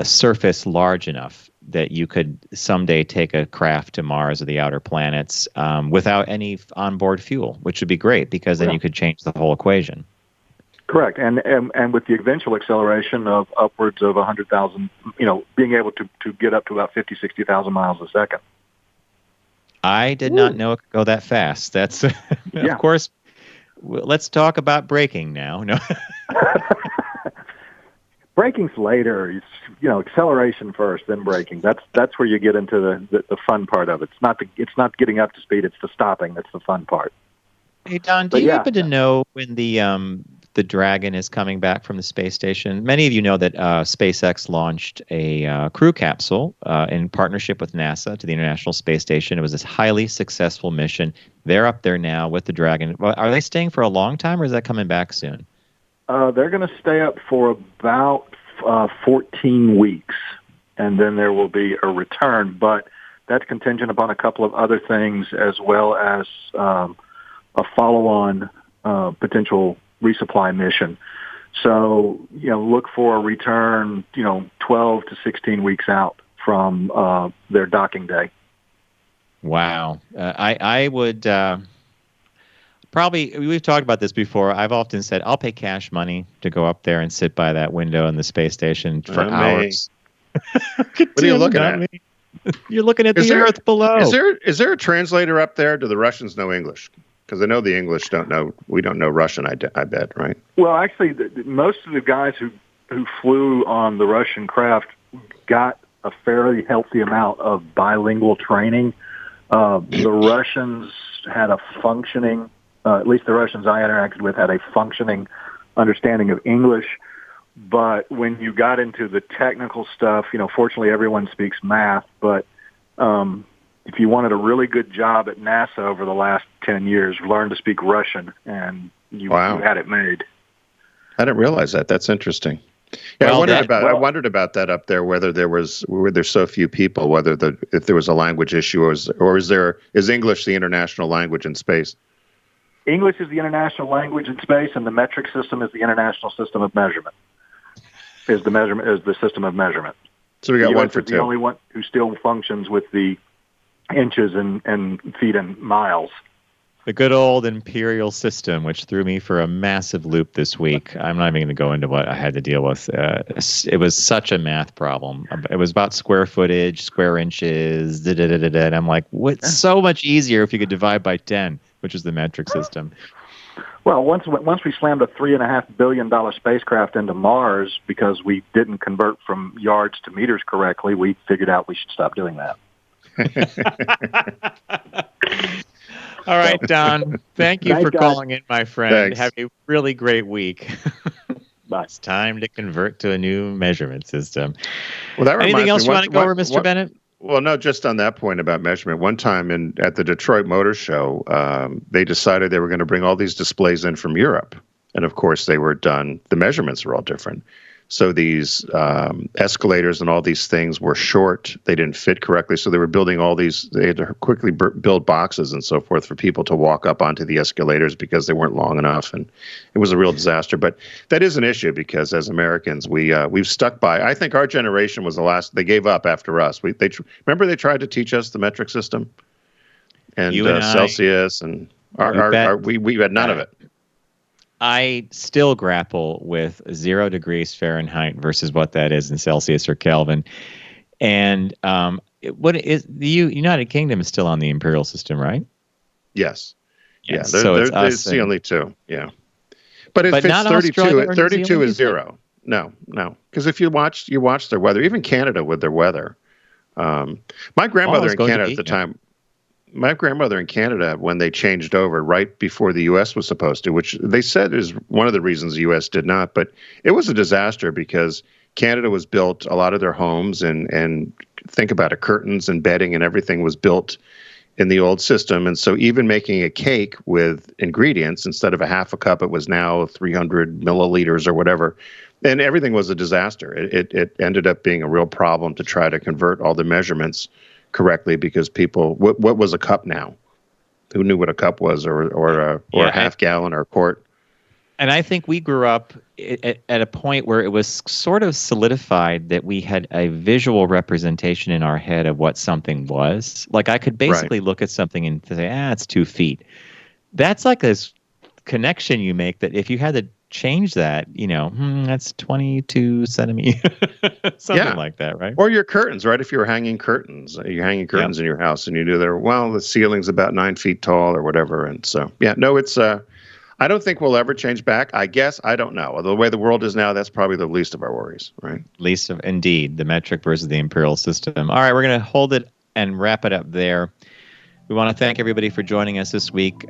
[SPEAKER 3] surface large enough that you could someday take a craft to Mars or the outer planets without any onboard fuel, which would be great because then you could change the whole equation.
[SPEAKER 16] Correct, and with the eventual acceleration of upwards of 100,000, being able to get up to about 60,000 miles a second.
[SPEAKER 3] I did not know it could go that fast. That's, of course, let's talk about braking now. No.
[SPEAKER 16] Braking's later. It's, acceleration first, then braking. That's where you get into the fun part of it. It's not getting up to speed. It's the stopping. That's the fun part.
[SPEAKER 3] Hey Don, do you happen to know when the Dragon is coming back from the space station? Many of you know that SpaceX launched a crew capsule in partnership with NASA to the International Space Station. It was this highly successful mission. They're up there now with the Dragon. Well, are they staying for a long time, or is that coming back soon?
[SPEAKER 16] They're going to stay up for about 14 weeks, and then there will be a return. But that's contingent upon a couple of other things, as well as a follow-on potential resupply mission. So, look for a return, 12 to 16 weeks out from their docking day.
[SPEAKER 3] Wow. I would probably, we've talked about this before. I've often said I'll pay cash money to go up there and sit by that window in the space station for hours.
[SPEAKER 1] What are you looking at?
[SPEAKER 3] You're looking at the Earth below.
[SPEAKER 1] Is there a translator up there? Do the Russians know English? Because I know the English don't know. We don't know Russian. I bet, right?
[SPEAKER 16] Well, actually, most of the guys who flew on the Russian craft got a fairly healthy amount of bilingual training. The Russians had a functioning, at least the Russians I interacted with had a functioning understanding of English. But when you got into the technical stuff, fortunately everyone speaks math, but if you wanted a really good job at NASA over the last 10 years, learn to speak Russian, and you had it made.
[SPEAKER 1] I didn't realize that. That's interesting. Yeah,
[SPEAKER 3] Well,
[SPEAKER 1] I wondered about that up there. Were there so few people? If there was a language issue, or is English the international language in space?
[SPEAKER 16] English is the international language in space, and the metric system is the international system of measurement. Is the system of measurement.
[SPEAKER 1] So we got one for
[SPEAKER 16] two.
[SPEAKER 1] two.
[SPEAKER 16] The only one who still functions with the inches and feet and miles.
[SPEAKER 3] The good old imperial system, which threw me for a massive loop this week. I'm not even going to go into what I had to deal with. It was such a math problem. It was about square footage, square inches, and I'm like, what's so much easier if you could divide by 10, which is the metric system.
[SPEAKER 16] Well, once we slammed a $3.5 billion spacecraft into Mars because we didn't convert from yards to meters correctly, we figured out we should stop doing that.
[SPEAKER 3] All right, Don. Thank you for calling in, my friend.
[SPEAKER 1] Thanks.
[SPEAKER 3] Have a really great week.
[SPEAKER 16] Bye.
[SPEAKER 3] It's time to convert to a new measurement system.
[SPEAKER 1] Well, that
[SPEAKER 3] Anything
[SPEAKER 1] reminds
[SPEAKER 3] else
[SPEAKER 1] me,
[SPEAKER 3] you want to go over, Mr. Bennett?
[SPEAKER 1] Well, no, just on that point about measurement. One time at the Detroit Motor Show, they decided they were going to bring all these displays in from Europe. And, of course, they were done. The measurements were all different. So these escalators and all these things were short. They didn't fit correctly. So they were building all these. They had to quickly build boxes and so forth for people to walk up onto the escalators because they weren't long enough. And it was a real disaster. But that is an issue because as Americans, we've stuck by. I think our generation was the last. They gave up after us. Remember they tried to teach us the metric system and Celsius, and we had none of it.
[SPEAKER 3] I still grapple with 0 degrees Fahrenheit versus what that is in Celsius or Kelvin. And what is the United Kingdom is still on the imperial system, right?
[SPEAKER 1] Yes. Yeah.
[SPEAKER 3] So
[SPEAKER 1] it's the only two. Yeah. But it fits 32. 32 is 0. No. Because if you watch their weather, even Canada with their weather. My grandmother in Canada at the time. My grandmother in Canada, when they changed over right before the U.S. was supposed to, which they said is one of the reasons the U.S. did not, but it was a disaster because Canada was built, a lot of their homes, and think about it, curtains and bedding and everything was built in the old system. And so even making a cake with ingredients, instead of a half a cup, it was now 300 milliliters or whatever. And everything was a disaster. It ended up being a real problem to try to convert all the measurements correctly because people, what was a cup now? Who knew what a cup was, or a half gallon or a quart?
[SPEAKER 3] And I think we grew up at a point where it was sort of solidified that we had a visual representation in our head of what something was. Like I could basically look at something and say, it's 2 feet. That's like this connection you make that if you had to change that, that's 22 centimeters, something like that, right?
[SPEAKER 1] Or your curtains, right? If you're hanging curtains in your house and you do the ceiling's about 9 feet tall or whatever. And so, it's, I don't think we'll ever change back. I guess. I don't know. The way the world is now, that's probably the least of our worries, right?
[SPEAKER 3] Least of, indeed, the metric versus the imperial system. All right, we're going to hold it and wrap it up there. We want to thank everybody for joining us this week.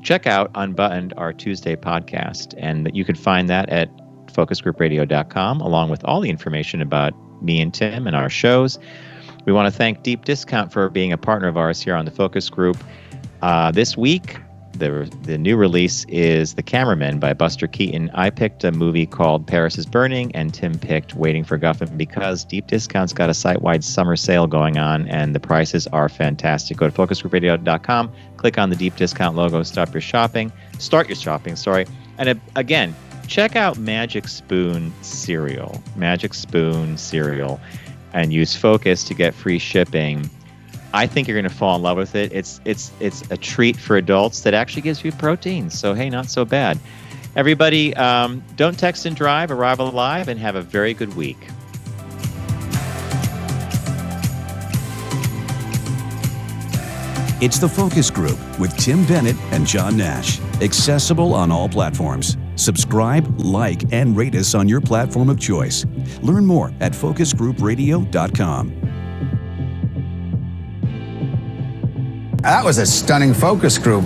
[SPEAKER 3] Check out Unbuttoned, our Tuesday podcast, and you can find that at focusgroupradio.com, along with all the information about me and Tim and our shows. We want to thank Deep Discount for being a partner of ours here on the Focus Group. This week, the new release is The Cameraman by Buster Keaton. I picked a movie called Paris is Burning, and Tim picked Waiting for Guffin because Deep Discount's got a site-wide summer sale going on, and the prices are fantastic. Go to focusgroupradio.com, click on the Deep Discount logo, start your shopping, and again, check out Magic Spoon cereal, and use Focus to get free shipping. I think you're going to fall in love with it. It's a treat for adults that actually gives you protein. So, hey, not so bad. Everybody, don't text and drive, arrive alive, and have a very good week.
[SPEAKER 2] It's the Focus Group with Tim Bennett and John Nash. Accessible on all platforms. Subscribe, like, and rate us on your platform of choice. Learn more at focusgroupradio.com.
[SPEAKER 17] That was a stunning focus group.